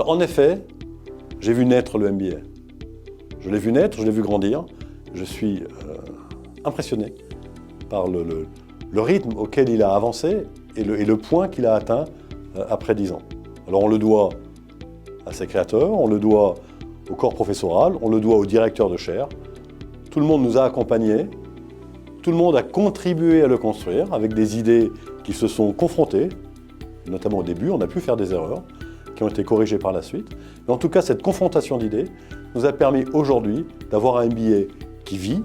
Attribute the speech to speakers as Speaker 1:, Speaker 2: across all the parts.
Speaker 1: Alors en effet, j'ai vu naître le MBA. Je l'ai vu naître, je l'ai vu grandir. Je suis impressionné par le rythme auquel il a avancé et le point qu'il a atteint après 10 ans. Alors on le doit à ses créateurs, on le doit au corps professoral, on le doit au directeur de chaire. Tout le monde nous a accompagnés, tout le monde a contribué à le construire avec des idées qui se sont confrontées, notamment au début, on a pu faire des erreurs qui ont été corrigées par la suite. Mais en tout cas, cette confrontation d'idées nous a permis aujourd'hui d'avoir un MBA qui vit,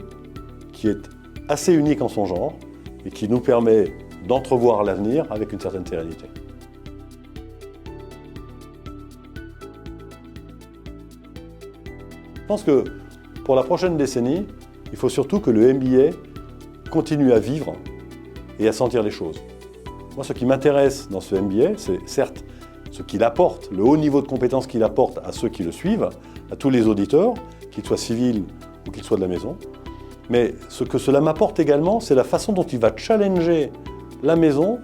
Speaker 1: qui est assez unique en son genre et qui nous permet d'entrevoir l'avenir avec une certaine sérénité. Je pense que pour la prochaine décennie, il faut surtout que le MBA continue à vivre et à sentir les choses. Moi, ce qui m'intéresse dans ce MBA, c'est certes ce qu'il apporte, le haut niveau de compétences qu'il apporte à ceux qui le suivent, à tous les auditeurs, qu'ils soient civils ou qu'ils soient de la maison. Mais ce que cela m'apporte également, c'est la façon dont il va challenger la maison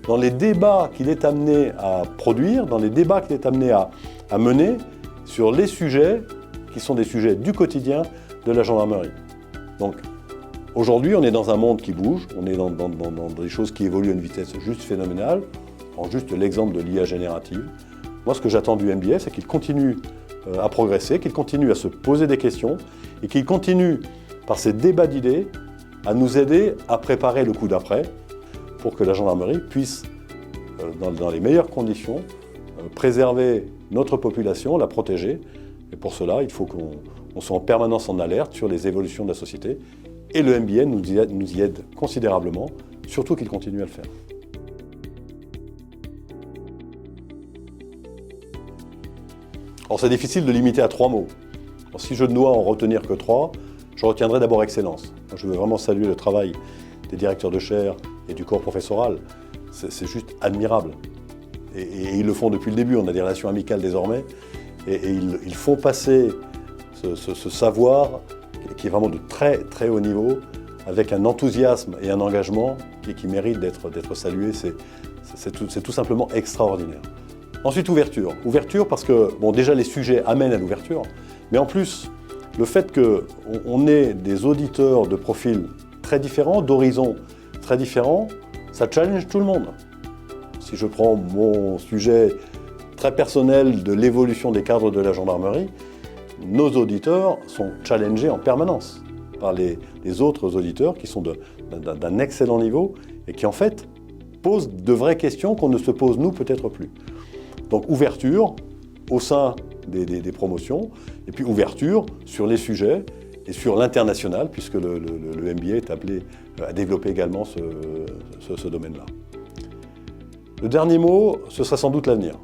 Speaker 1: dans les débats qu'il est amené à produire, dans les débats qu'il est amené à mener sur les sujets qui sont des sujets du quotidien de la gendarmerie. Donc, aujourd'hui, on est dans un monde qui bouge, on est dans des choses qui évoluent à une vitesse juste phénoménale. Je prends juste l'exemple de l'IA générative. Moi, ce que j'attends du MBA, c'est qu'il continue à progresser, qu'il continue à se poser des questions et qu'il continue, par ces débats d'idées, à nous aider à préparer le coup d'après pour que la gendarmerie puisse, dans les meilleures conditions, préserver notre population, la protéger. Et pour cela, il faut qu'on soit en permanence en alerte sur les évolutions de la société. Et le MBA nous y aide considérablement, surtout qu'il continue à le faire. Alors c'est difficile de limiter à 3 mots. Alors, si je ne dois en retenir que 3, je retiendrai d'abord excellence. Moi, je veux vraiment saluer le travail des directeurs de chaire et du corps professoral. C'est juste admirable. Et ils le font depuis le début. On a des relations amicales désormais. Et ils font passer ce savoir qui est vraiment de très très haut niveau, avec un enthousiasme et un engagement qui mérite d'être salué. C'est tout simplement extraordinaire. Ensuite, ouverture. Ouverture parce que, bon, déjà les sujets amènent à l'ouverture, mais en plus, le fait qu'on ait des auditeurs de profils très différents, d'horizons très différents, ça challenge tout le monde. Si je prends mon sujet très personnel de l'évolution des cadres de la gendarmerie, nos auditeurs sont challengés en permanence par les autres auditeurs qui sont d'un excellent niveau et qui en fait posent de vraies questions qu'on ne se pose nous peut-être plus. Donc ouverture au sein des promotions et puis ouverture sur les sujets et sur l'international puisque le MBA est appelé à développer également ce domaine-là. Le dernier mot, ce sera sans doute l'avenir.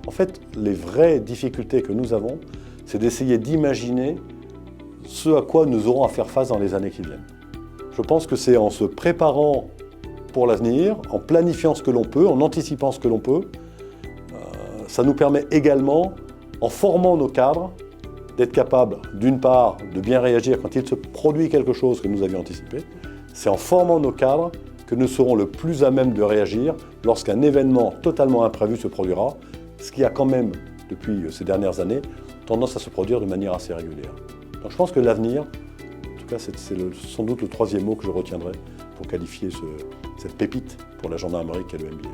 Speaker 1: En fait, les vraies difficultés que nous avons, c'est d'essayer d'imaginer ce à quoi nous aurons à faire face dans les années qui viennent. Je pense que c'est en se préparant pour l'avenir, en planifiant ce que l'on peut, en anticipant ce que l'on peut, ça nous permet également, en formant nos cadres, d'être capables, d'une part, de bien réagir quand il se produit quelque chose que nous avions anticipé. C'est en formant nos cadres que nous serons le plus à même de réagir lorsqu'un événement totalement imprévu se produira, ce qui a quand même, depuis ces dernières années, tendance à se produire de manière assez régulière. Donc je pense que l'avenir, en tout cas c'est sans doute le troisième mot que je retiendrai pour qualifier cette pépite pour la gendarmerie qu'est le MBA.